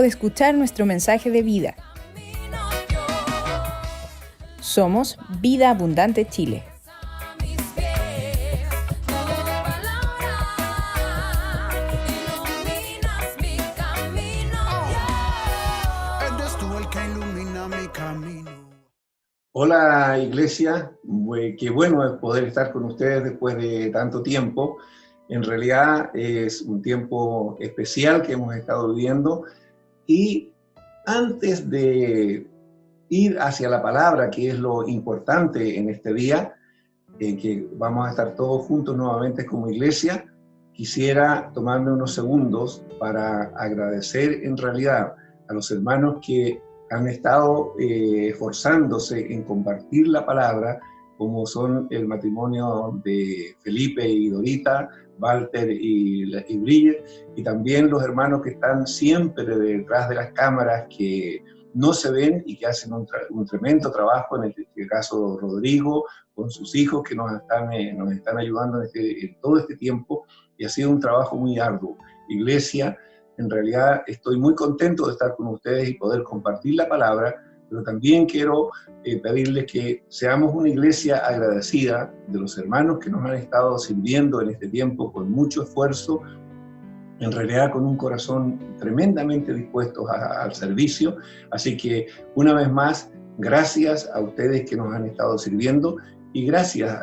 de escuchar nuestro mensaje de vida. Somos Vida Abundante Chile. Hola Iglesia, qué bueno es poder estar con ustedes después de tanto tiempo. En realidad es un tiempo especial que hemos estado viviendo y antes de ir hacia la palabra, que es lo importante en este día, en que vamos a estar todos juntos nuevamente como iglesia, quisiera tomarme unos segundos para agradecer en realidad a los hermanos que han estado esforzándose en compartir la palabra, como son el matrimonio de Felipe y Dorita, Walter y Bridget, y también los hermanos que están siempre detrás de las cámaras, que no se ven y que hacen un tremendo trabajo, en este caso Rodrigo, con sus hijos que nos están ayudando en todo este tiempo, y ha sido un trabajo muy arduo. Iglesia, en realidad estoy muy contento de estar con ustedes y poder compartir la palabra, pero también quiero pedirles que seamos una iglesia agradecida de los hermanos que nos han estado sirviendo en este tiempo con mucho esfuerzo, en realidad con un corazón tremendamente dispuestos al servicio. Así que una vez más, gracias a ustedes que nos han estado sirviendo y gracias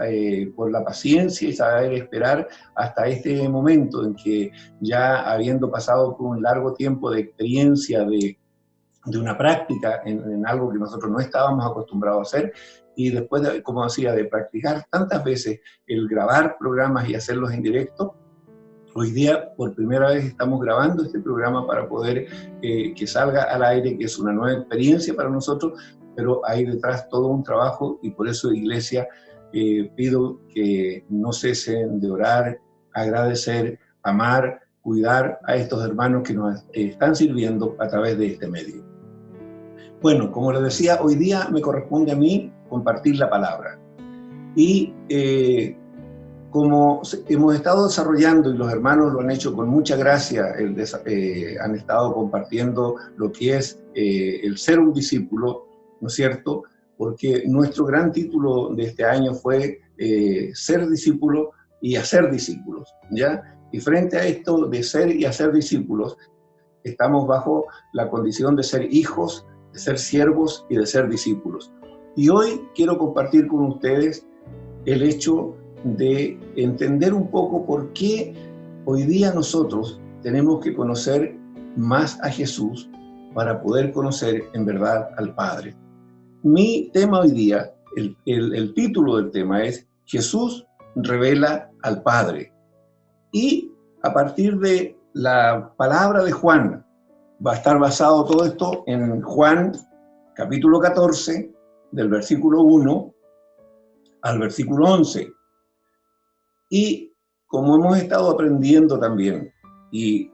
por la paciencia y saber esperar hasta este momento en que, ya habiendo pasado por un largo tiempo de experiencia de una práctica en algo que nosotros no estábamos acostumbrados a hacer, y después, como decía, de practicar tantas veces el grabar programas y hacerlos en directo, hoy día por primera vez estamos grabando este programa para poder que salga al aire, que es una nueva experiencia para nosotros, pero hay detrás todo un trabajo, y por eso, Iglesia, pido que no cesen de orar, agradecer, amar, cuidar a estos hermanos que nos están sirviendo a través de este medio. Bueno, como les decía, hoy día me corresponde a mí compartir la palabra. Y como hemos estado desarrollando, y los hermanos lo han hecho con mucha gracia, han estado compartiendo lo que es el ser un discípulo, ¿no es cierto? Porque nuestro gran título de este año fue ser discípulo y hacer discípulos, ¿ya? Y frente a esto de ser y hacer discípulos, estamos bajo la condición de ser hijos, de ser siervos y de ser discípulos. Y hoy quiero compartir con ustedes el hecho de entender un poco por qué hoy día nosotros tenemos que conocer más a Jesús para poder conocer en verdad al Padre. Mi tema hoy día, el título del tema es Jesús revela al Padre. Y a partir de la palabra de Juan, va a estar basado todo esto en Juan capítulo 14, del versículo 1 al versículo 11. Y como hemos estado aprendiendo también, y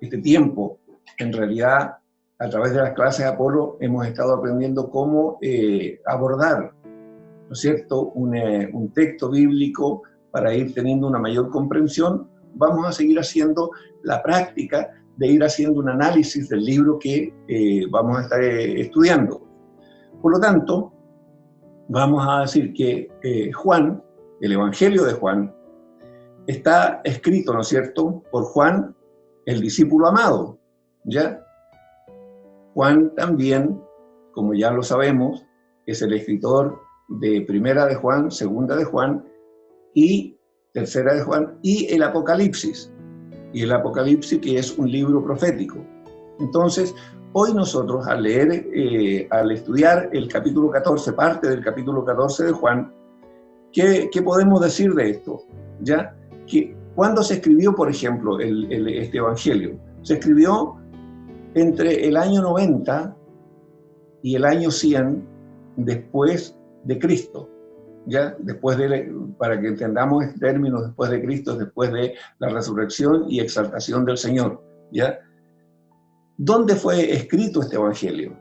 este tiempo, en realidad, a través de las clases de Apolo, hemos estado aprendiendo cómo abordar, ¿no es cierto?, un texto bíblico para ir teniendo una mayor comprensión. Vamos a seguir haciendo la práctica de ir haciendo un análisis del libro que vamos a estar estudiando. Por lo tanto, vamos a decir que Juan, el Evangelio de Juan, está escrito, ¿no es cierto?, por Juan, el discípulo amado, ¿ya? Juan también, como ya lo sabemos, es el escritor de Primera de Juan, Segunda de Juan y Tercera de Juan, y el Apocalipsis. Y el Apocalipsis, que es un libro profético. Entonces, hoy nosotros, al leer, al estudiar el capítulo 14, parte del capítulo 14 de Juan, ¿qué podemos decir de esto? ¿Ya? ¿Cuándo se escribió, por ejemplo, este Evangelio? Se escribió entre el año 90 y el año 100 después de Cristo. ¿Ya? Para que entendamos este término, después de Cristo, después de la resurrección y exaltación del Señor. ¿Ya? ¿Dónde fue escrito este Evangelio?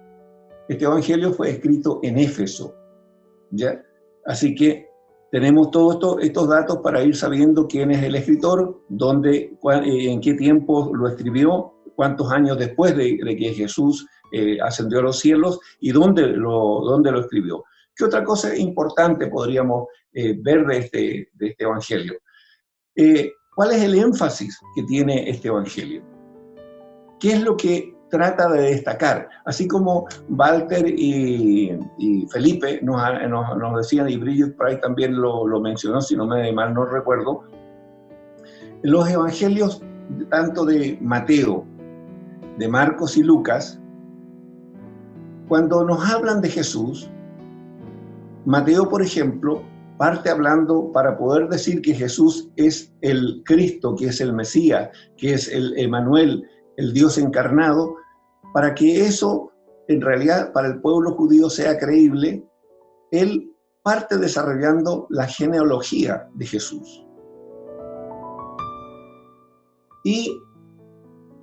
Este Evangelio fue escrito en Éfeso, ¿ya? Así que tenemos todos estos datos para ir sabiendo quién es el escritor, dónde, en qué tiempo lo escribió, cuántos años después de que Jesús ascendió a los cielos y dónde lo escribió. ¿Qué otra cosa importante podríamos ver de este evangelio? ¿Cuál es el énfasis que tiene este evangelio? ¿Qué es lo que trata de destacar? Así como Walter y Felipe nos decían, y Bridget por ahí también lo mencionó, si no me mal no recuerdo, los evangelios tanto de Mateo, de Marcos y Lucas, cuando nos hablan de Jesús, Mateo, por ejemplo, parte hablando para poder decir que Jesús es el Cristo, que es el Mesías, que es el Emmanuel, el Dios encarnado, para que eso, en realidad, para el pueblo judío sea creíble, él parte desarrollando la genealogía de Jesús. Y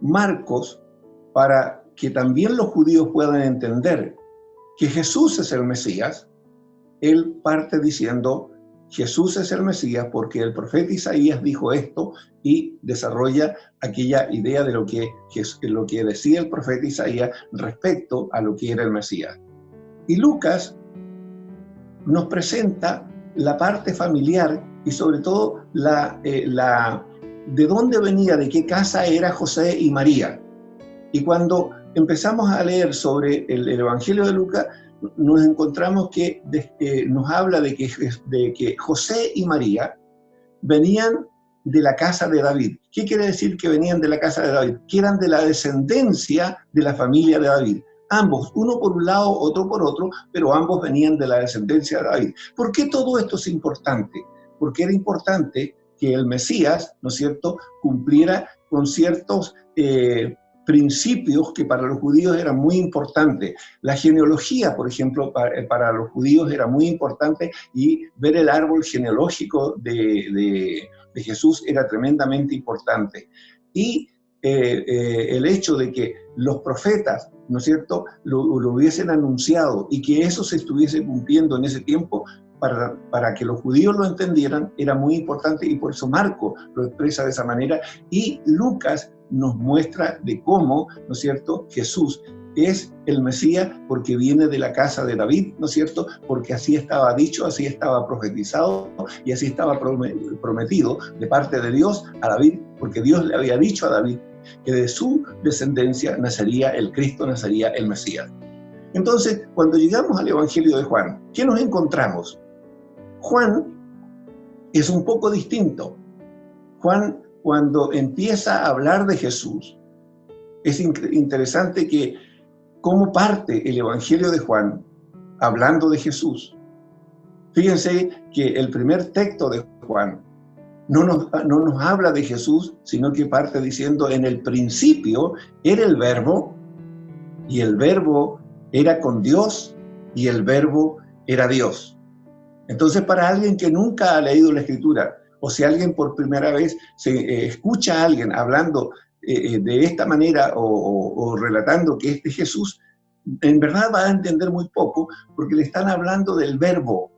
Marcos, para que también los judíos puedan entender que Jesús es el Mesías, él parte diciendo, Jesús es el Mesías porque el profeta Isaías dijo esto y desarrolla aquella idea de lo que decía el profeta Isaías respecto a lo que era el Mesías. Y Lucas nos presenta la parte familiar y sobre todo de dónde venía, de qué casa era José y María. Y cuando empezamos a leer sobre el Evangelio de Lucas, nos encontramos que nos habla de que José y María venían de la casa de David. ¿Qué quiere decir que venían de la casa de David? Que eran de la descendencia de la familia de David. Ambos, uno por un lado, otro por otro, pero ambos venían de la descendencia de David. ¿Por qué todo esto es importante? Porque era importante que el Mesías, ¿no es cierto?, cumpliera con ciertos principios que para los judíos eran muy importantes. La genealogía, por ejemplo, para los judíos era muy importante y ver el árbol genealógico de Jesús era tremendamente importante. Y el hecho de que los profetas, ¿no es cierto?, lo hubiesen anunciado y que eso se estuviese cumpliendo en ese tiempo, para que los judíos lo entendieran, era muy importante y por eso Marcos lo expresa de esa manera y Lucas nos muestra de cómo, ¿no es cierto?, Jesús es el Mesías porque viene de la casa de David, ¿no es cierto?, porque así estaba dicho, así estaba profetizado y así estaba prometido de parte de Dios a David, porque Dios le había dicho a David que de su descendencia nacería el Cristo, nacería el Mesías. Entonces, cuando llegamos al Evangelio de Juan, ¿qué nos encontramos? Juan es un poco distinto. Juan, cuando empieza a hablar de Jesús, es interesante que cómo parte el Evangelio de Juan hablando de Jesús. Fíjense que el primer texto de Juan no nos habla de Jesús, sino que parte diciendo, en el principio era el Verbo, y el Verbo era con Dios, y el Verbo era Dios. Entonces, para alguien que nunca ha leído la Escritura, o si alguien por primera vez escucha a alguien hablando de esta manera o relatando que este Jesús, en verdad va a entender muy poco, porque le están hablando del Verbo.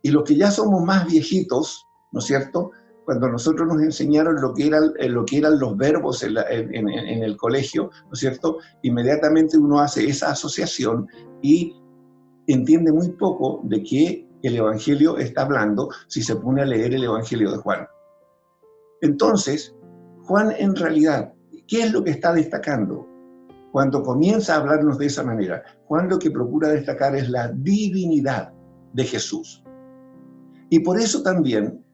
Y los que ya somos más viejitos, ¿no es cierto?, cuando nosotros nos enseñaron lo que eran los verbos en el colegio, ¿no es cierto?, inmediatamente uno hace esa asociación y entiende muy poco de qué el Evangelio está hablando si se pone a leer el Evangelio de Juan. Entonces, Juan en realidad, ¿qué es lo que está destacando? Cuando comienza a hablarnos de esa manera, Juan lo que procura destacar es la divinidad de Jesús. Y por eso también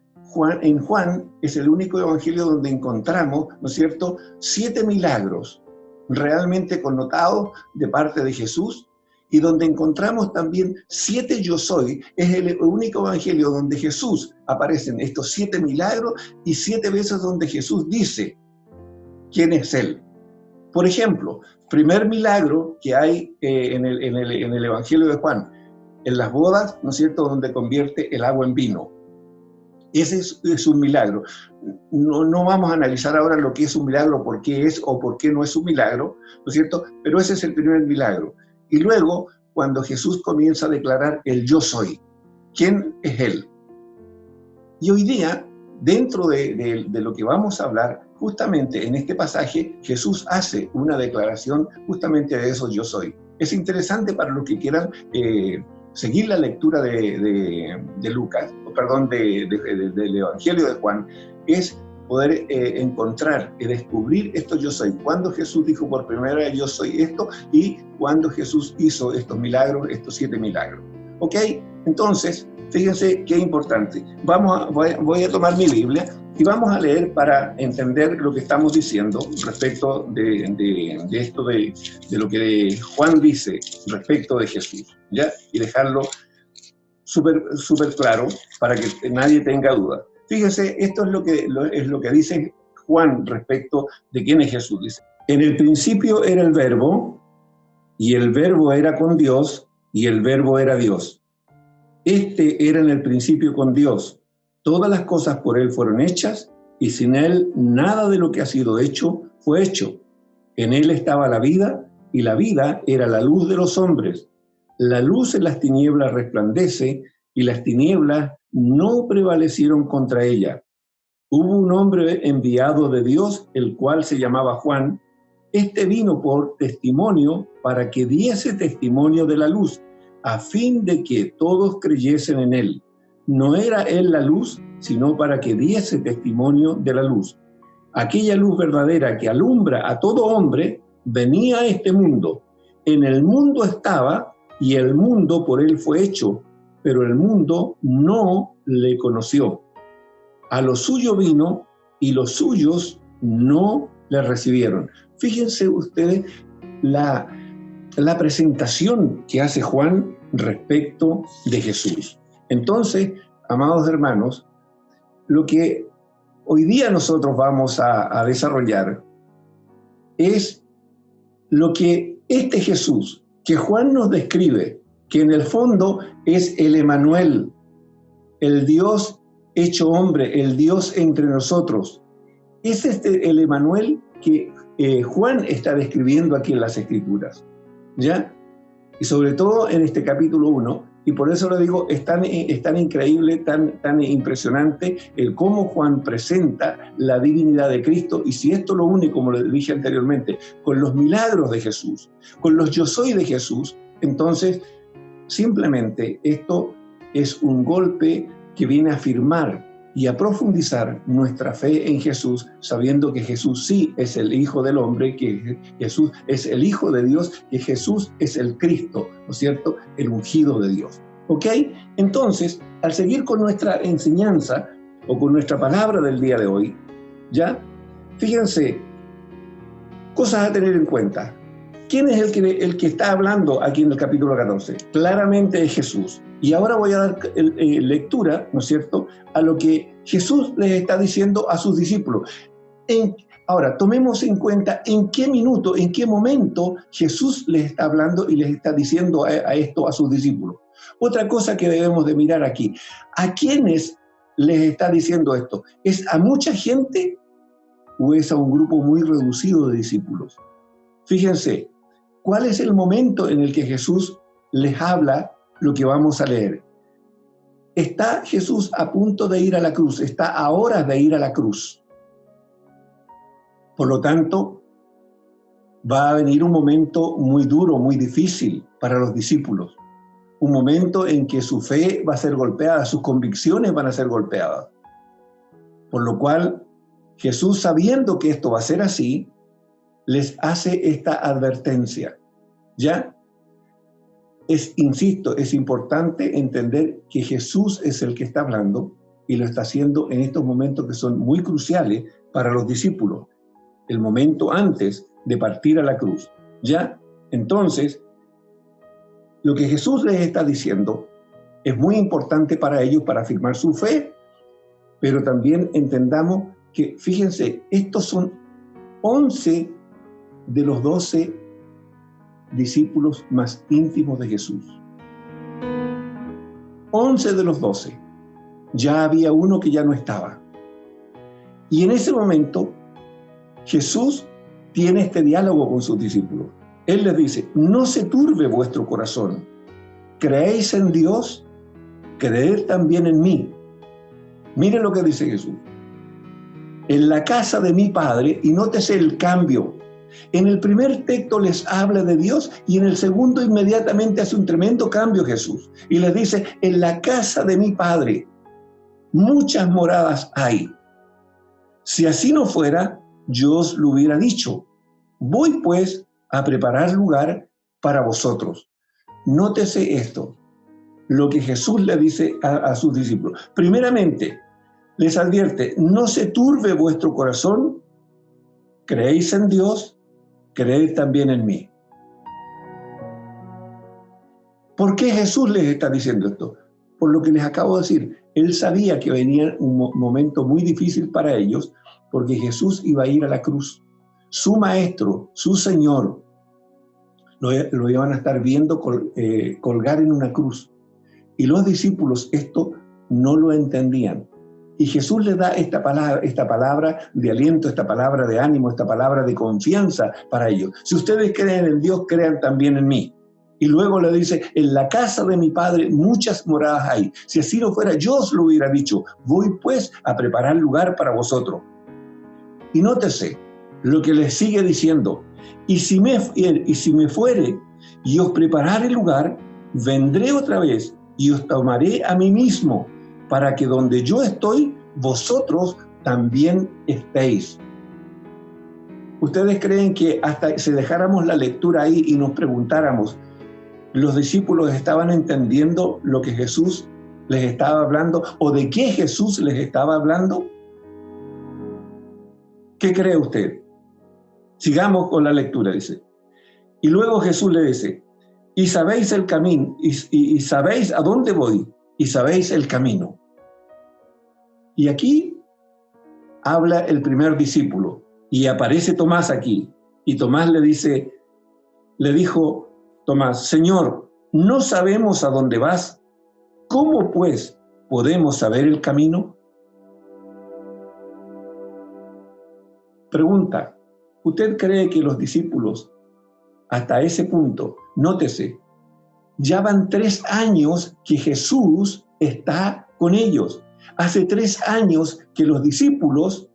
en Juan es el único evangelio donde encontramos, ¿no es cierto?, 7 milagros realmente connotados de parte de Jesús y donde encontramos también 7 yo soy. Es el único evangelio donde Jesús aparecen estos 7 milagros y 7 veces donde Jesús dice quién es Él. Por ejemplo, primer milagro que hay en el evangelio de Juan, en las bodas, ¿no es cierto?, donde convierte el agua en vino. Ese es un milagro. No vamos a analizar ahora lo que es un milagro, por qué es o por qué no es un milagro, ¿no es cierto? Pero ese es el primer milagro. Y luego, cuando Jesús comienza a declarar el yo soy, ¿quién es Él? Y hoy día, dentro de lo que vamos a hablar, justamente en este pasaje, Jesús hace una declaración justamente de eso: yo soy. Es interesante para los que quieran seguir la lectura de Lucas, perdón, del Evangelio de Juan, es poder encontrar y descubrir esto yo soy. Cuando Jesús dijo por primera vez yo soy esto, y cuando Jesús hizo estos milagros, estos 7 milagros. ¿Ok? Entonces, fíjense qué importante. Voy a tomar mi Biblia y vamos a leer para entender lo que estamos diciendo respecto de esto, de lo que Juan dice respecto de Jesús, ¿ya? Y dejarlo súper claro para que nadie tenga duda. Fíjense, esto es lo que dice Juan respecto de quién es Jesús. Dice: en el principio era el Verbo, y el Verbo era con Dios, y el Verbo era Dios. Este era en el principio con Dios. Todas las cosas por Él fueron hechas, y sin Él nada de lo que ha sido hecho fue hecho. En Él estaba la vida, y la vida era la luz de los hombres. La luz en las tinieblas resplandece, y las tinieblas no prevalecieron contra ella. Hubo un hombre enviado de Dios, el cual se llamaba Juan. Este vino por testimonio, para que diese testimonio de la luz, a fin de que todos creyesen en él. No era él la luz, sino para que diese testimonio de la luz. Aquella luz verdadera que alumbra a todo hombre venía a este mundo. En el mundo estaba, y el mundo por él fue hecho, pero el mundo no le conoció. A lo suyo vino, y los suyos no le recibieron. Fíjense ustedes la presentación que hace Juan respecto de Jesús. Entonces, amados hermanos, lo que hoy día nosotros vamos a desarrollar es lo que este Jesús, que Juan nos describe, que en el fondo es el Emmanuel, el Dios hecho hombre, el Dios entre nosotros. Es el Emmanuel que Juan está describiendo aquí en las Escrituras, ¿ya? Y sobre todo en este capítulo 1, y por eso lo digo, es tan increíble, tan impresionante el cómo Juan presenta la divinidad de Cristo. Y si esto lo une, como lo dije anteriormente, con los milagros de Jesús, con los yo soy de Jesús, entonces simplemente esto es un golpe que viene a afirmar y a profundizar nuestra fe en Jesús, sabiendo que Jesús sí es el Hijo del hombre, que Jesús es el Hijo de Dios, que Jesús es el Cristo, ¿no es cierto?, el ungido de Dios. ¿Ok? Entonces, al seguir con nuestra enseñanza o con nuestra palabra del día de hoy, ¿ya? Fíjense, cosas a tener en cuenta. ¿Quién es el que está hablando aquí en el capítulo 14? Claramente es Jesús. Y ahora voy a dar lectura, ¿no es cierto?, a lo que Jesús les está diciendo a sus discípulos. Ahora, tomemos en cuenta en qué minuto, en qué momento Jesús les está hablando y les está diciendo a esto a sus discípulos. Otra cosa que debemos de mirar aquí, ¿a quiénes les está diciendo esto? ¿Es a mucha gente o es a un grupo muy reducido de discípulos? Fíjense, ¿cuál es el momento en el que Jesús les habla lo que vamos a leer? Está Jesús a punto de ir a la cruz, está a horas de ir a la cruz. Por lo tanto, va a venir un momento muy duro, muy difícil para los discípulos. Un momento en que su fe va a ser golpeada, sus convicciones van a ser golpeadas. Por lo cual, Jesús, sabiendo que esto va a ser así, les hace esta advertencia. ¿Ya? Insisto, es importante entender que Jesús es el que está hablando y lo está haciendo en estos momentos que son muy cruciales para los discípulos. El momento antes de partir a la cruz. ¿Ya? Entonces, lo que Jesús les está diciendo es muy importante para ellos para afirmar su fe, pero también entendamos que, fíjense, estos son 11 de los 12 discípulos más íntimos de Jesús. 11 de los 12. Ya había uno que ya no estaba. Y en ese momento, Jesús tiene este diálogo con sus discípulos. Él les dice: no se turbe vuestro corazón. Creéis en Dios, creed también en mí. Miren lo que dice Jesús. En la casa de mi Padre, y nótese el cambio. En el primer texto les habla de Dios y en el segundo inmediatamente hace un tremendo cambio Jesús. Y les dice, en la casa de mi Padre muchas moradas hay. Si así no fuera, yo os lo hubiera dicho. Voy pues a preparar lugar para vosotros. Nótese esto, lo que Jesús le dice a sus discípulos. Primeramente, les advierte, no se turbe vuestro corazón, creéis en Dios, creed también en mí. ¿Por qué Jesús les está diciendo esto? Por lo que les acabo de decir. Él sabía que venía un momento muy difícil para ellos, porque Jesús iba a ir a la cruz. Su maestro, su Señor, lo iban a estar viendo colgar en una cruz. Y los discípulos esto no lo entendían. Y Jesús les da esta palabra de aliento, esta palabra de ánimo, esta palabra de confianza para ellos. Si ustedes creen en Dios, crean también en mí. Y luego le dice, en la casa de mi Padre muchas moradas hay. Si así no fuera, yo os lo hubiera dicho. Voy pues a preparar lugar para vosotros. Y nótese lo que les sigue diciendo. Y si me fuere y os preparare lugar, vendré otra vez y os tomaré a mí mismo, para que donde yo estoy, vosotros también estéis. ¿Ustedes creen que hasta si dejáramos la lectura ahí y nos preguntáramos, los discípulos estaban entendiendo lo que Jesús les estaba hablando o de qué Jesús les estaba hablando? ¿Qué cree usted? Sigamos con la lectura, dice. Y luego Jesús le dice, y sabéis el camino, y sabéis a dónde voy, y sabéis el camino. Y aquí habla el primer discípulo, y aparece Tomás aquí, y Tomás le dijo Tomás, Señor, no sabemos a dónde vas, ¿cómo pues podemos saber el camino? Pregunta, ¿usted cree que los discípulos hasta ese punto, nótese, ya van 3 años que Jesús está con ellos? Hace 3 años que los discípulos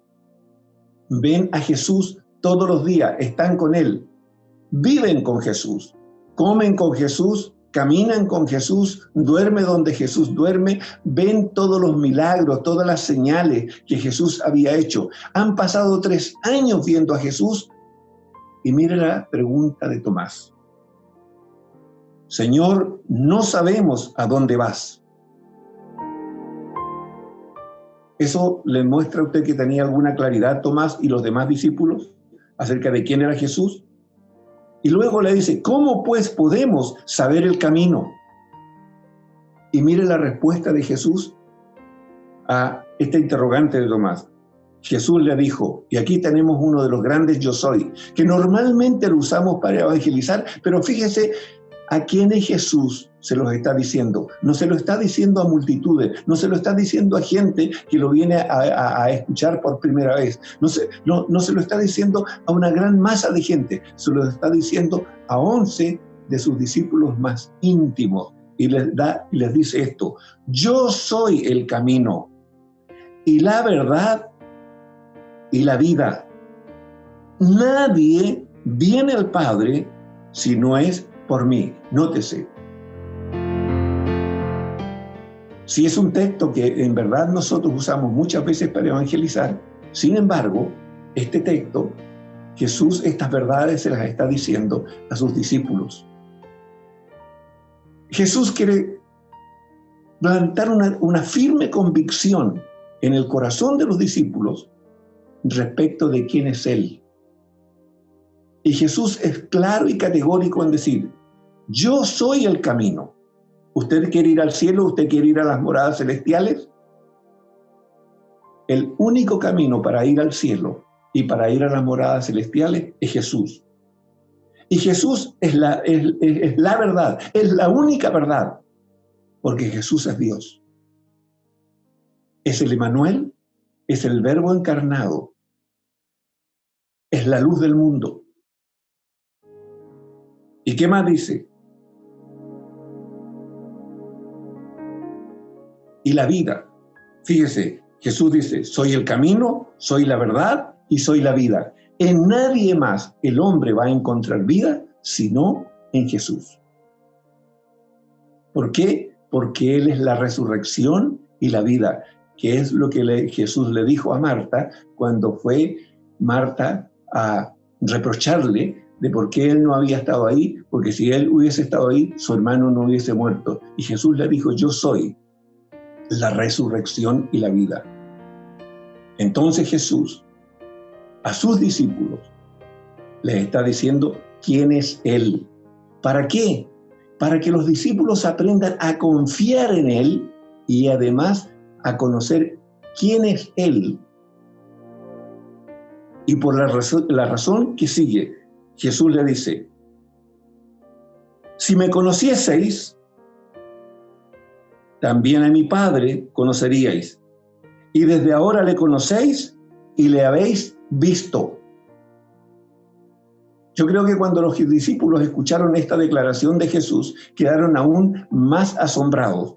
ven a Jesús todos los días, están con Él, viven con Jesús, comen con Jesús, caminan con Jesús, duermen donde Jesús duerme, ven todos los milagros, todas las señales que Jesús había hecho. Han pasado 3 años viendo a Jesús y mire la pregunta de Tomás. Señor, no sabemos a dónde vas. ¿Eso le muestra a usted que tenía alguna claridad Tomás y los demás discípulos acerca de quién era Jesús? Y luego le dice, ¿cómo pues podemos saber el camino? Y mire la respuesta de Jesús a esta interrogante de Tomás. Jesús le dijo, y aquí tenemos uno de los grandes yo soy, que normalmente lo usamos para evangelizar, pero fíjese a quiénes Jesús se los está diciendo. No se lo está diciendo a multitudes, no se lo está diciendo a gente que lo viene a escuchar por primera vez, no se lo está diciendo a una gran masa de gente, se lo está diciendo a 11 de sus discípulos más íntimos, y les dice esto, yo soy el camino, y la verdad, y la vida. Nadie viene al Padre si no es por mí. Nótese. Si es un texto que en verdad nosotros usamos muchas veces para evangelizar, sin embargo, este texto, Jesús estas verdades se las está diciendo a sus discípulos. Jesús quiere plantar una firme convicción en el corazón de los discípulos respecto de quién es Él. Y Jesús es claro y categórico en decir, yo soy el camino. ¿Usted quiere ir al cielo? ¿Usted quiere ir a las moradas celestiales? El único camino para ir al cielo y para ir a las moradas celestiales es Jesús. Y Jesús es la verdad, es la única verdad, porque Jesús es Dios. Es el Emmanuel, es el Verbo encarnado, es la luz del mundo. ¿Y qué más dice? Y la vida. Fíjese, Jesús dice, soy el camino, soy la verdad y soy la vida. En nadie más el hombre va a encontrar vida, sino en Jesús. ¿Por qué? Porque Él es la resurrección y la vida, que es lo que Jesús le dijo a Marta cuando fue Marta a reprocharle de por qué Él no había estado ahí, porque si Él hubiese estado ahí, su hermano no hubiese muerto. Y Jesús le dijo, yo soy la resurrección y la vida. Entonces Jesús a sus discípulos les está diciendo quién es Él. ¿Para qué? Para que los discípulos aprendan a confiar en Él y además a conocer quién es Él. Y por la razón que sigue, Jesús le dice, si me conocieseis, también a mi Padre conoceríais. Y desde ahora le conocéis y le habéis visto. Yo creo que cuando los discípulos escucharon esta declaración de Jesús, quedaron aún más asombrados.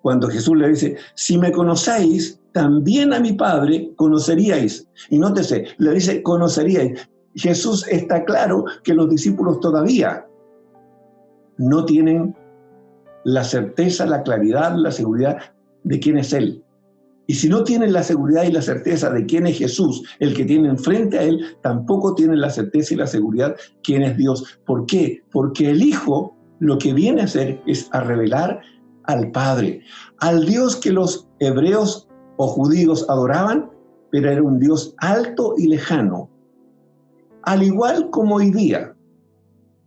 Cuando Jesús le dice, si me conocéis, también a mi Padre conoceríais. Y nótese, le dice, conoceríais. Jesús está claro que los discípulos todavía no tienen la certeza, la claridad, la seguridad de quién es Él. Y si no tienen la seguridad y la certeza de quién es Jesús, el que tienen frente a Él, tampoco tienen la certeza y la seguridad quién es Dios. ¿Por qué? Porque el Hijo lo que viene a hacer es a revelar al Padre, al Dios que los hebreos o judíos adoraban, pero era un Dios alto y lejano. Al igual como hoy día,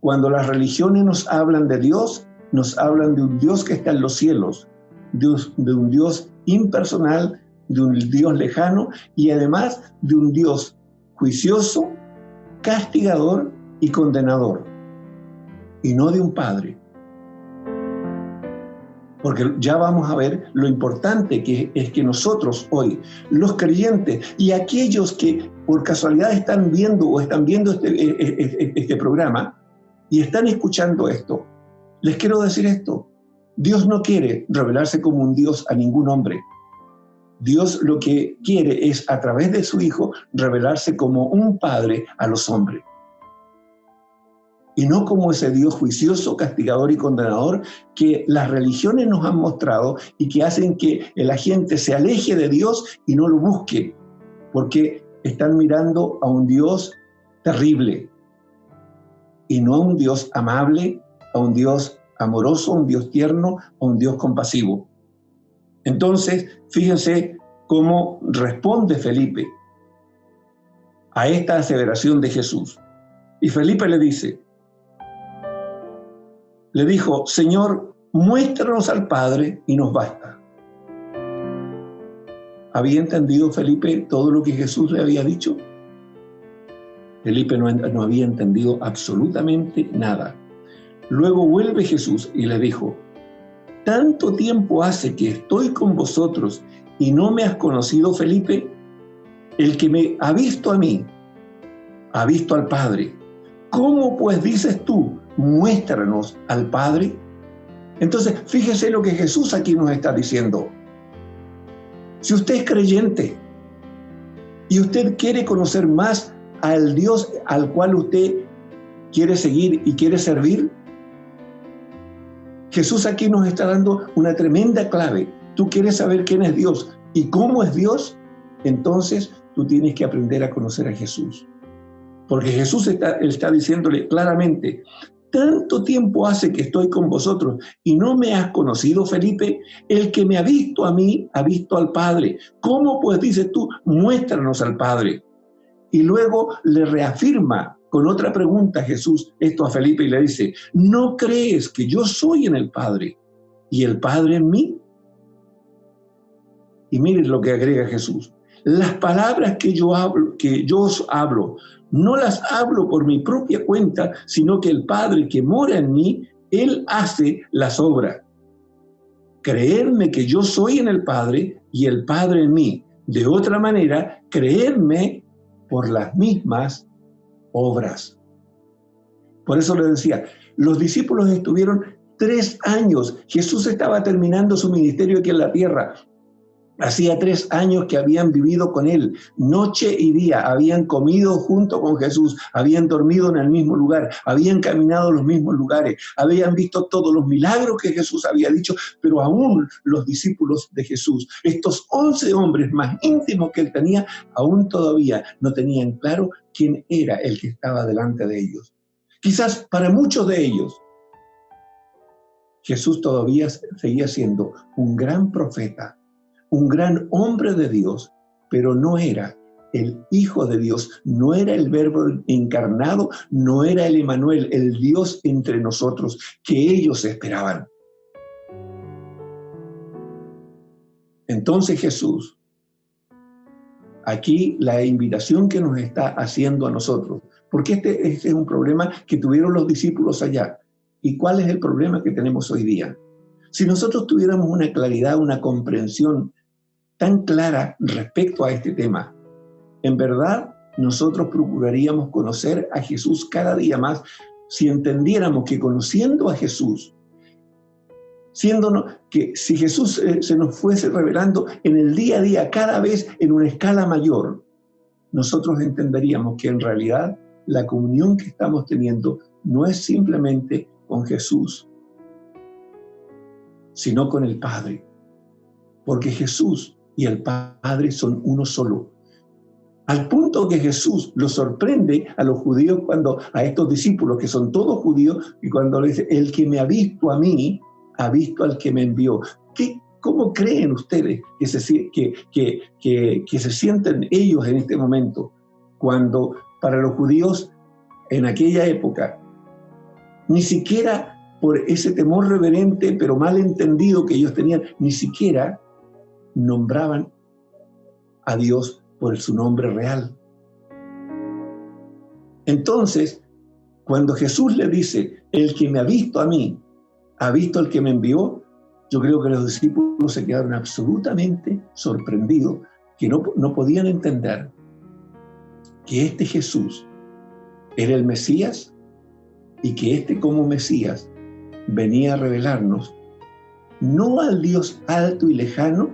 cuando las religiones nos hablan de Dios, nos hablan de un Dios que está en los cielos, de un Dios impersonal, de un Dios lejano y además de un Dios juicioso, castigador y condenador, y no de un Padre. Porque ya vamos a ver lo importante que es que nosotros hoy, los creyentes y aquellos que por casualidad están viendo este programa y están escuchando esto, les quiero decir esto. Dios no quiere revelarse como un Dios a ningún hombre. Dios lo que quiere es, a través de su Hijo, revelarse como un Padre a los hombres. Y no como ese Dios juicioso, castigador y condenador que las religiones nos han mostrado y que hacen que la gente se aleje de Dios y no lo busque, porque están mirando a un Dios terrible y no a un Dios amable, a un Dios amoroso, a un Dios tierno, a un Dios compasivo. Entonces, fíjense cómo responde Felipe a esta aseveración de Jesús. Y Felipe le dijo, Señor, muéstranos al Padre y nos basta. ¿Había entendido Felipe todo lo que Jesús le había dicho? Felipe no había entendido absolutamente nada. Luego vuelve Jesús y le dijo, ¿tanto tiempo hace que estoy con vosotros y no me has conocido, Felipe? El que me ha visto a mí, ha visto al Padre. ¿Cómo pues dices tú, muéstranos al Padre? Entonces, fíjese lo que Jesús aquí nos está diciendo. Si usted es creyente y usted quiere conocer más al Dios al cual usted quiere seguir y quiere servir, Jesús aquí nos está dando una tremenda clave. Tú quieres saber quién es Dios y cómo es Dios, entonces tú tienes que aprender a conocer a Jesús. Porque Jesús está diciéndole claramente, tanto tiempo hace que estoy con vosotros y no me has conocido, Felipe. El que me ha visto a mí, ha visto al Padre. ¿Cómo pues dices tú, muéstranos al Padre? Y luego le reafirma con otra pregunta Jesús esto a Felipe y le dice, ¿no crees que yo soy en el Padre y el Padre en mí? Y miren lo que agrega Jesús. Las palabras que yo os hablo, no las hablo por mi propia cuenta, sino que el Padre que mora en mí, Él hace las obras. Creedme que yo soy en el Padre y el Padre en mí. De otra manera, creedme por las mismas obras. Por eso les decía, los discípulos estuvieron 3 años. Jesús estaba terminando su ministerio aquí en la tierra. Hacía 3 años que habían vivido con él, noche y día, habían comido junto con Jesús, habían dormido en el mismo lugar, habían caminado los mismos lugares, habían visto todos los milagros que Jesús había dicho, pero aún los discípulos de Jesús, estos 11 hombres más íntimos que él tenía, aún todavía no tenían claro quién era el que estaba delante de ellos. Quizás para muchos de ellos, Jesús todavía seguía siendo un gran profeta, un gran hombre de Dios, pero no era el Hijo de Dios, no era el Verbo encarnado, no era el Emmanuel, el Dios entre nosotros que ellos esperaban. Entonces Jesús, aquí la invitación que nos está haciendo a nosotros, porque este es un problema que tuvieron los discípulos allá. ¿Y cuál es el problema que tenemos hoy día? Si nosotros tuviéramos una claridad, una comprensión tan clara respecto a este tema, en verdad nosotros procuraríamos conocer a Jesús cada día más si entendiéramos que conociendo a Jesús, que si Jesús se nos fuese revelando en el día a día, cada vez en una escala mayor, nosotros entenderíamos que en realidad la comunión que estamos teniendo no es simplemente con Jesús, sino con el Padre, porque Jesús y el Padre son uno solo. Al punto que Jesús los sorprende a los judíos, a estos discípulos que son todos judíos, y cuando le dice, el que me ha visto a mí, ha visto al que me envió. ¿Cómo creen ustedes que se sienten ellos en este momento? Cuando para los judíos en aquella época, ni siquiera por ese temor reverente, pero mal entendido que ellos tenían, ni siquiera nombraban a Dios por su nombre real. Entonces, cuando Jesús le dice, el que me ha visto a mí, ha visto al que me envió, yo creo que los discípulos se quedaron absolutamente sorprendidos, que no podían entender que este Jesús era el Mesías y que como Mesías venía a revelarnos no al Dios alto y lejano,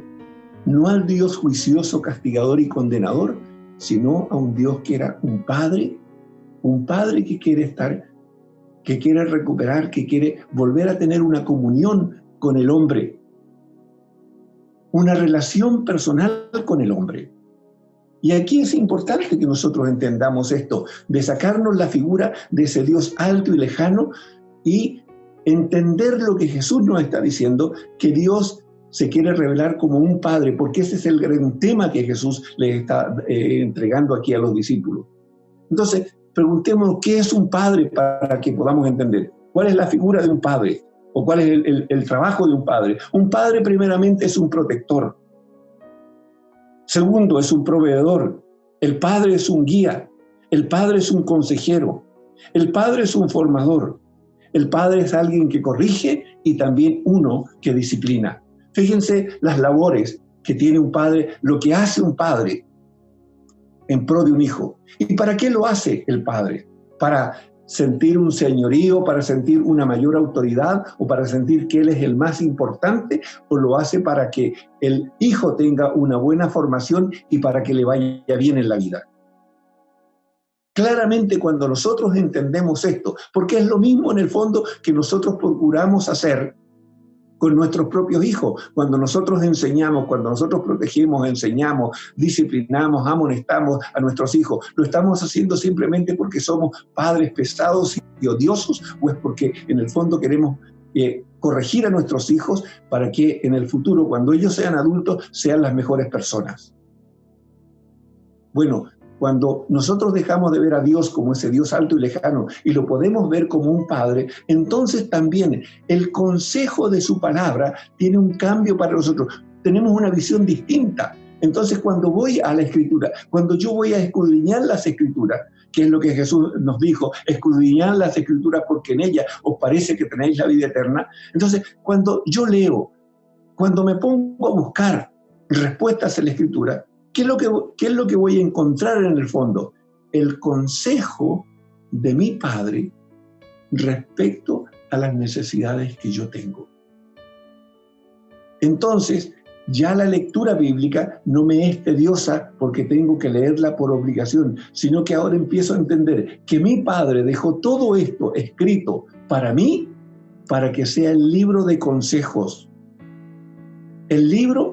no al Dios juicioso, castigador y condenador, sino a un Dios que era un Padre que quiere recuperar, que quiere volver a tener una comunión con el hombre, una relación personal con el hombre. Y aquí es importante que nosotros entendamos esto, de sacarnos la figura de ese Dios alto y lejano y entender lo que Jesús nos está diciendo, que Dios se quiere revelar como un Padre, porque ese es el gran tema que Jesús les está entregando aquí a los discípulos. Entonces, preguntémonos qué es un Padre para que podamos entender. ¿Cuál es la figura de un Padre? ¿O cuál es el trabajo de un Padre? Un Padre primeramente es un protector. Segundo, es un proveedor. El Padre es un guía. El Padre es un consejero. El Padre es un formador. El Padre es alguien que corrige y también uno que disciplina. Fíjense las labores que tiene un padre, lo que hace un padre en pro de un hijo. ¿Y para qué lo hace el padre? ¿Para sentir un señorío, para sentir una mayor autoridad o para sentir que él es el más importante? ¿O lo hace para que el hijo tenga una buena formación y para que le vaya bien en la vida? Claramente cuando nosotros entendemos esto, porque es lo mismo en el fondo que nosotros procuramos hacer con nuestros propios hijos, cuando nosotros enseñamos, cuando nosotros protegemos, enseñamos, disciplinamos, amonestamos a nuestros hijos, ¿lo estamos haciendo simplemente porque somos padres pesados y odiosos o es porque en el fondo queremos corregir a nuestros hijos para que en el futuro, cuando ellos sean adultos, sean las mejores personas? Bueno, cuando nosotros dejamos de ver a Dios como ese Dios alto y lejano y lo podemos ver como un Padre, entonces también el consejo de su palabra tiene un cambio para nosotros. Tenemos una visión distinta. Entonces, cuando voy a la Escritura, cuando yo voy a escudriñar las Escrituras, que es lo que Jesús nos dijo, escudriñar las Escrituras porque en ellas os parece que tenéis la vida eterna. Entonces, cuando yo leo, cuando me pongo a buscar respuestas en la Escritura, ¿qué es lo que voy a encontrar en el fondo? El consejo de mi Padre respecto a las necesidades que yo tengo. Entonces, Ya la lectura bíblica no me es tediosa porque tengo que leerla por obligación, sino que ahora empiezo a entender que mi Padre dejó todo esto escrito para mí, para que sea el libro de consejos. El libro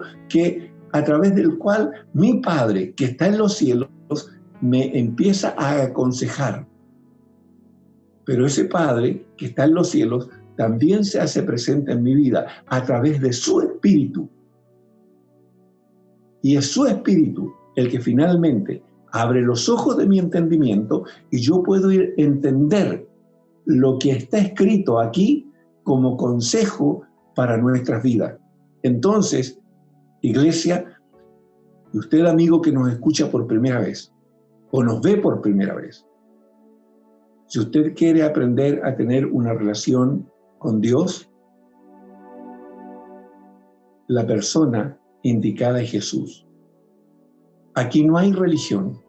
a través del cual mi Padre, que está en los cielos, me empieza a aconsejar. Pero ese Padre, que está en los cielos, también se hace presente en mi vida a través de su Espíritu. Y es su Espíritu el que finalmente abre los ojos de mi entendimiento y yo puedo ir a entender lo que está escrito aquí como consejo para nuestras vidas. Entonces, iglesia, y usted, amigo que nos escucha por primera vez o nos ve por primera vez, si usted quiere aprender a tener una relación con Dios, la persona indicada es Jesús. Aquí no hay religión.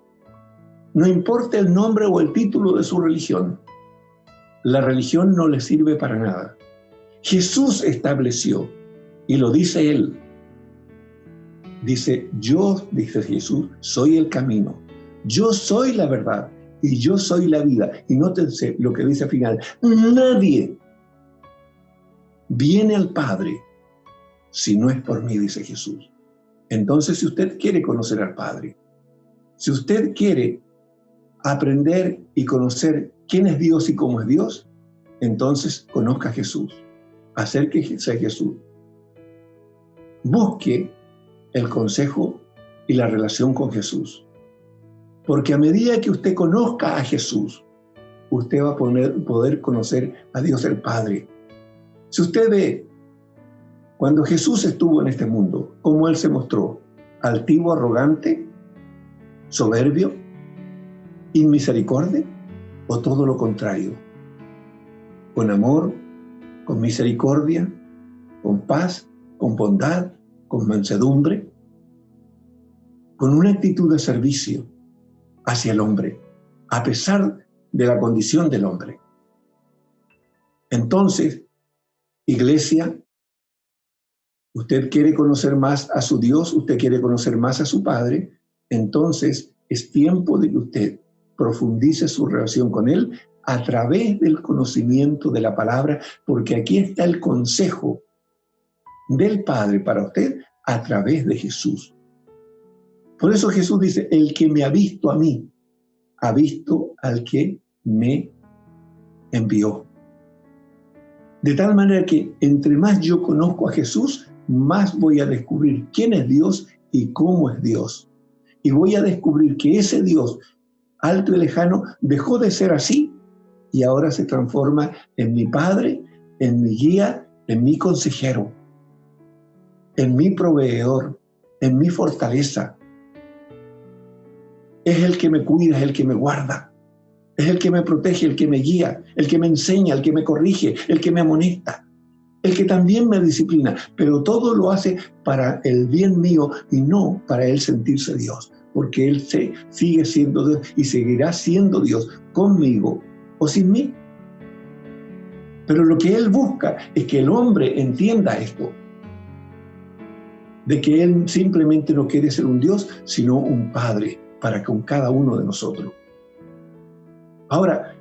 No importa el nombre o el título de su religión. La religión no le sirve para nada. Jesús estableció, y lo dice Él. Dice, yo, dice Jesús, soy el camino. Yo soy la verdad y yo soy la vida. Y nótense lo que dice al final. Nadie viene al Padre si no es por mí, dice Jesús. Entonces, si usted quiere conocer al Padre, si usted quiere aprender y conocer quién es Dios y cómo es Dios, entonces conozca a Jesús, acérquese a Jesús. Busque el consejo y la relación con Jesús. Porque a medida que usted conozca a Jesús, usted va a poder conocer a Dios el Padre. Si usted ve, cuando Jesús estuvo en este mundo, ¿cómo Él se mostró? ¿Altivo, arrogante, soberbio, inmisericordia? ¿O todo lo contrario? Con amor, con misericordia, con paz, con bondad, con mansedumbre, con una actitud de servicio hacia el hombre, a pesar de la condición del hombre. Entonces, iglesia, usted quiere conocer más a su Dios, usted quiere conocer más a su Padre, entonces es tiempo de que usted profundice su relación con Él a través del conocimiento de la palabra, porque aquí está el consejo del Padre para usted a través de Jesús. Por eso Jesús dice, el que me ha visto a mí, ha visto al que me envió. De tal manera que entre más yo conozco a Jesús, más voy a descubrir quién es Dios y cómo es Dios. Y voy a descubrir que ese Dios alto y lejano dejó de ser así y ahora se transforma en mi Padre, en mi guía, en mi consejero, en mi proveedor, en mi fortaleza. Es el que me cuida, es el que me guarda, es el que me protege, el que me guía, el que me enseña, el que me corrige, el que me amonesta, el que también me disciplina, pero todo lo hace para el bien mío y no para Él sentirse Dios, porque Él sigue siendo Dios y seguirá siendo Dios conmigo o sin mí. Pero lo que Él busca es que el hombre entienda esto, de que Él simplemente no quiere ser un Dios, sino un Padre para con cada uno de nosotros. Ahora,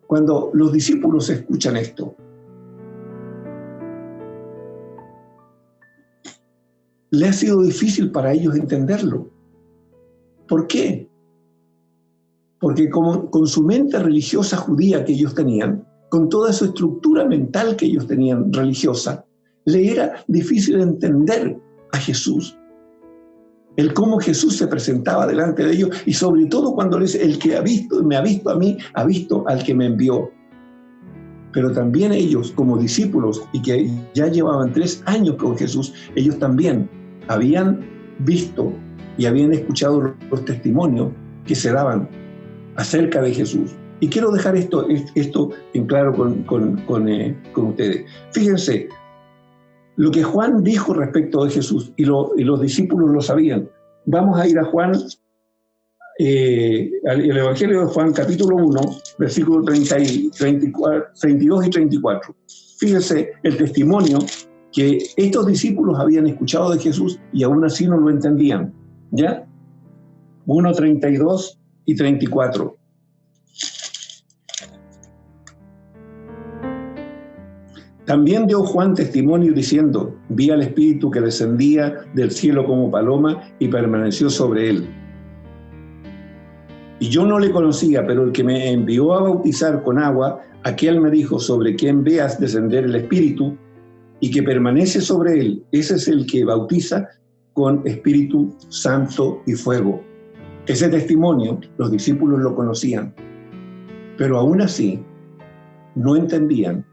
cuando los discípulos escuchan esto, le ha sido difícil para ellos entenderlo. ¿Por qué? Porque con su mente religiosa judía que ellos tenían, con toda su estructura mental que ellos tenían religiosa, le era difícil entender a Jesús. El cómo Jesús se presentaba delante de ellos y sobre todo cuando le dice, el que me ha visto a mí, ha visto al que me envió. Pero también ellos, como discípulos y que ya llevaban 3 años con Jesús, ellos también habían visto y habían escuchado los testimonios que se daban acerca de Jesús. Y quiero dejar esto en claro con ustedes. Fíjense, lo que Juan dijo respecto de Jesús, y los discípulos lo sabían. Vamos a ir a Juan, el Evangelio de Juan, capítulo 1, versículos 32 y 34. Fíjense el testimonio que estos discípulos habían escuchado de Jesús y aún así no lo entendían. ¿Ya? 1, 32 y 34. También dio Juan testimonio diciendo: vi al Espíritu que descendía del cielo como paloma y permaneció sobre él. Y yo no le conocía, pero el que me envió a bautizar con agua, aquel me dijo: sobre quien veas descender el Espíritu y que permanece sobre él, ese es el que bautiza con Espíritu Santo y fuego. Ese testimonio los discípulos lo conocían, pero aún así no entendían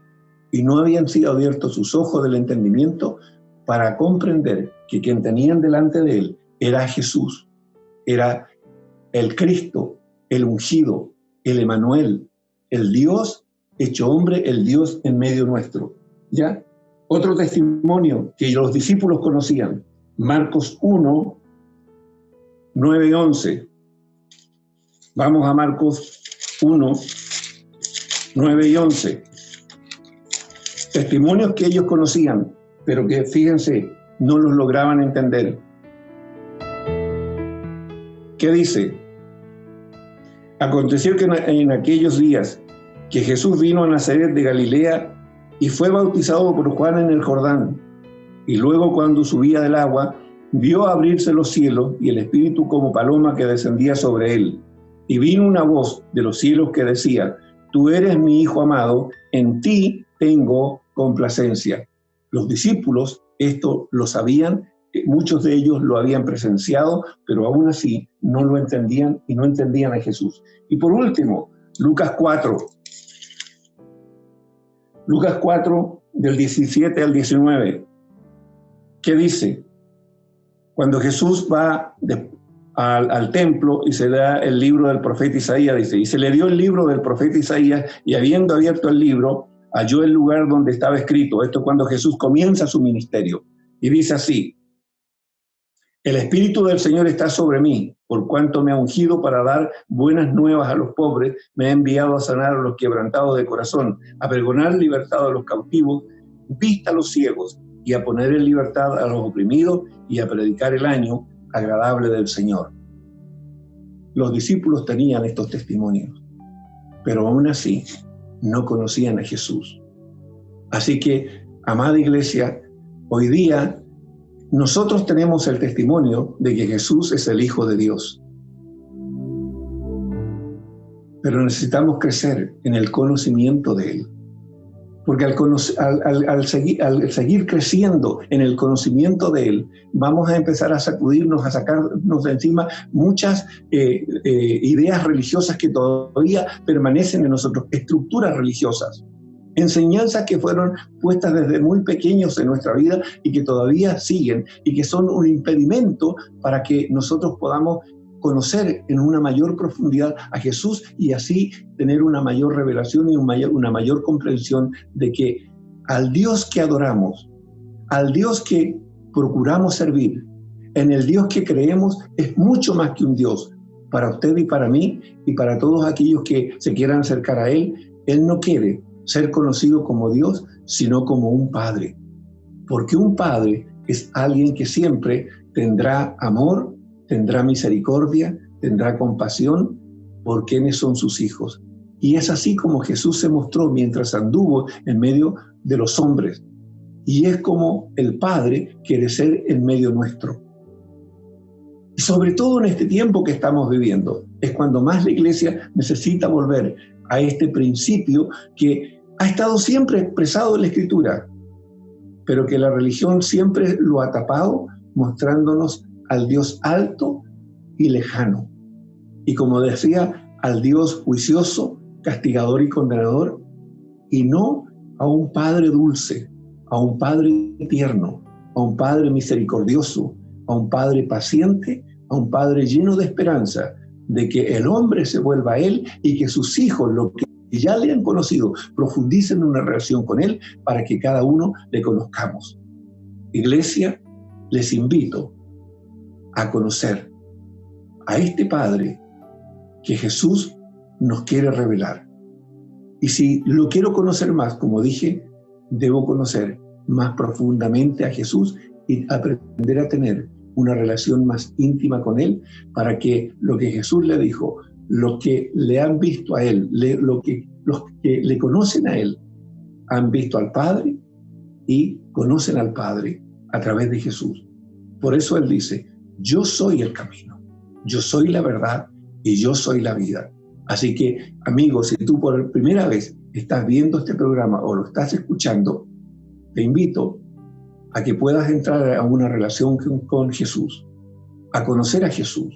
y no habían sido abiertos sus ojos del entendimiento para comprender que quien tenían delante de él era Jesús, era el Cristo, el ungido, el Emanuel, el Dios hecho hombre, el Dios en medio nuestro. ¿Ya? Otro testimonio que los discípulos conocían, Marcos 1, 9 y 11. Vamos a Marcos 1, 9 y 11. Testimonios que ellos conocían, pero que, fíjense, no los lograban entender. ¿Qué dice? Aconteció que en aquellos días que Jesús vino a Nazaret de Galilea y fue bautizado por Juan en el Jordán. Y luego, cuando subía del agua, vio abrirse los cielos y el Espíritu como paloma que descendía sobre él. Y vino una voz de los cielos que decía: tú eres mi Hijo amado, en ti tengo complacencia. Los discípulos esto lo sabían, muchos de ellos lo habían presenciado, pero aún así no lo entendían y no entendían a Jesús. Y por último, Lucas 4. Lucas 4, del 17 al 19. ¿Qué dice? Cuando Jesús va al templo y se da el libro del profeta Isaías, dice: y se le dio el libro del profeta Isaías, y habiendo abierto el libro, halló el lugar donde estaba escrito. Esto cuando Jesús comienza su ministerio. Y dice así: el Espíritu del Señor está sobre mí, por cuanto me ha ungido para dar buenas nuevas a los pobres, me ha enviado a sanar a los quebrantados de corazón, a pregonar libertad a los cautivos, vista a los ciegos, y a poner en libertad a los oprimidos, y a predicar el año agradable del Señor. Los discípulos tenían estos testimonios, pero aún así no conocían a Jesús. Así que, amada iglesia, hoy día nosotros tenemos el testimonio de que Jesús es el Hijo de Dios. Pero necesitamos crecer en el conocimiento de Él. Porque al seguir creciendo en el conocimiento de Él, vamos a empezar a sacudirnos, a sacarnos de encima muchas ideas religiosas que todavía permanecen en nosotros, estructuras religiosas, enseñanzas que fueron puestas desde muy pequeños en nuestra vida y que todavía siguen y que son un impedimento para que nosotros podamos conocer en una mayor profundidad a Jesús y así tener una mayor revelación y una mayor comprensión de que al Dios que adoramos, al Dios que procuramos servir, en el Dios que creemos, es mucho más que un Dios. Para usted y para mí y para todos aquellos que se quieran acercar a Él, Él no quiere ser conocido como Dios, sino como un Padre. Porque un Padre es alguien que siempre tendrá amor, tendrá misericordia, tendrá compasión por quienes son sus hijos. Y es así como Jesús se mostró mientras anduvo en medio de los hombres. Y es como el Padre quiere ser en medio nuestro. Y sobre todo en este tiempo que estamos viviendo, es cuando más la iglesia necesita volver a este principio que ha estado siempre expresado en la Escritura, pero que la religión siempre lo ha tapado, mostrándonos al Dios alto y lejano. Y como decía, al Dios juicioso, castigador y condenador, y no a un Padre dulce, a un Padre tierno, a un Padre misericordioso, a un Padre paciente, a un Padre lleno de esperanza de que el hombre se vuelva a Él y que sus hijos, lo que ya le han conocido, profundicen en una relación con Él para que cada uno le conozcamos. Iglesia, les invito a conocer a este Padre que Jesús nos quiere revelar. Y si lo quiero conocer más, como dije, debo conocer más profundamente a Jesús y aprender a tener una relación más íntima con Él, para que lo que Jesús le dijo, los que le han visto a Él, los que le conocen a Él, han visto al Padre y conocen al Padre a través de Jesús. Por eso Él dice, yo soy el camino, yo soy la verdad y yo soy la vida. Así que, amigos, si tú por primera vez estás viendo este programa o lo estás escuchando, te invito a que puedas entrar a una relación con Jesús, a conocer a Jesús,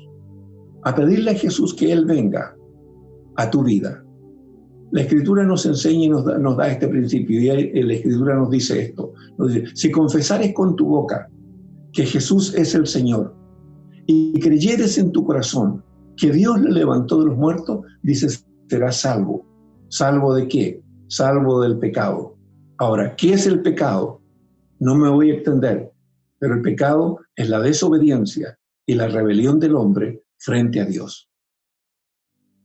a pedirle a Jesús que Él venga a tu vida. La Escritura nos enseña y nos da este principio, y la Escritura nos dice esto. Nos dice, si confesares con tu boca que Jesús es el Señor y creyeres en tu corazón que Dios le levantó de los muertos, dices, serás salvo. ¿Salvo de qué? Salvo del pecado. Ahora, ¿qué es el pecado? No me voy a extender, pero el pecado es la desobediencia y la rebelión del hombre frente a Dios.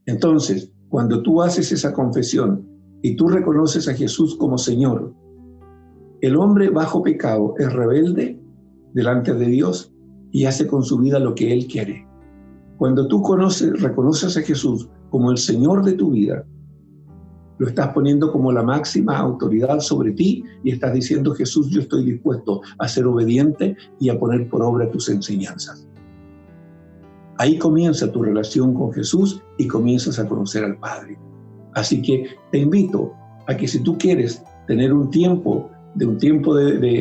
Entonces, cuando tú haces esa confesión y tú reconoces a Jesús como Señor, el hombre bajo pecado es rebelde delante de Dios y hace con su vida lo que Él quiere. Cuando tú reconoces a Jesús como el Señor de tu vida, lo estás poniendo como la máxima autoridad sobre ti y estás diciendo, Jesús, yo estoy dispuesto a ser obediente y a poner por obra tus enseñanzas. Ahí comienza tu relación con Jesús y comienzas a conocer al Padre. Así que te invito a que si tú quieres tener un tiempo de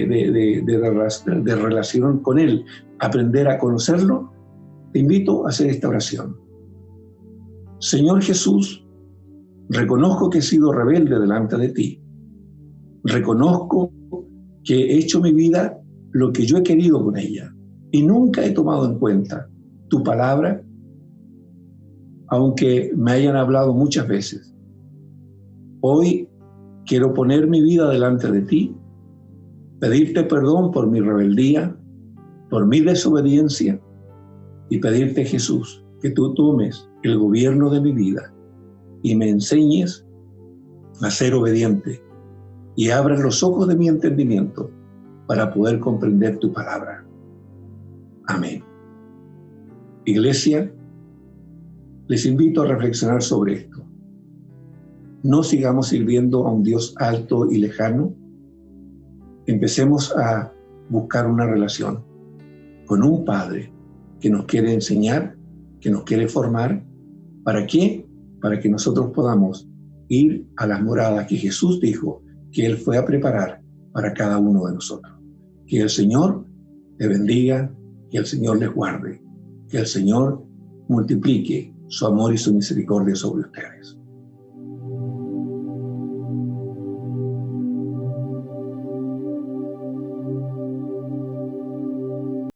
relación con Él, aprender a conocerlo, te invito a hacer esta oración. Señor Jesús, reconozco que he sido rebelde delante de ti. Reconozco que he hecho mi vida lo que yo he querido con ella y nunca he tomado en cuenta tu palabra, aunque me hayan hablado muchas veces. Hoy quiero poner mi vida delante de ti, pedirte perdón por mi rebeldía, por mi desobediencia y pedirte, Jesús, que tú tomes el gobierno de mi vida y me enseñes a ser obediente y abras los ojos de mi entendimiento para poder comprender tu palabra. Amén. Iglesia, les invito a reflexionar sobre esto. No sigamos sirviendo a un Dios alto y lejano. Empecemos a buscar una relación con un Padre que nos quiere enseñar, que nos quiere formar. ¿Para qué? Para que nosotros podamos ir a las moradas que Jesús dijo que Él fue a preparar para cada uno de nosotros. Que el Señor te bendiga, que el Señor les guarde, que el Señor multiplique su amor y su misericordia sobre ustedes.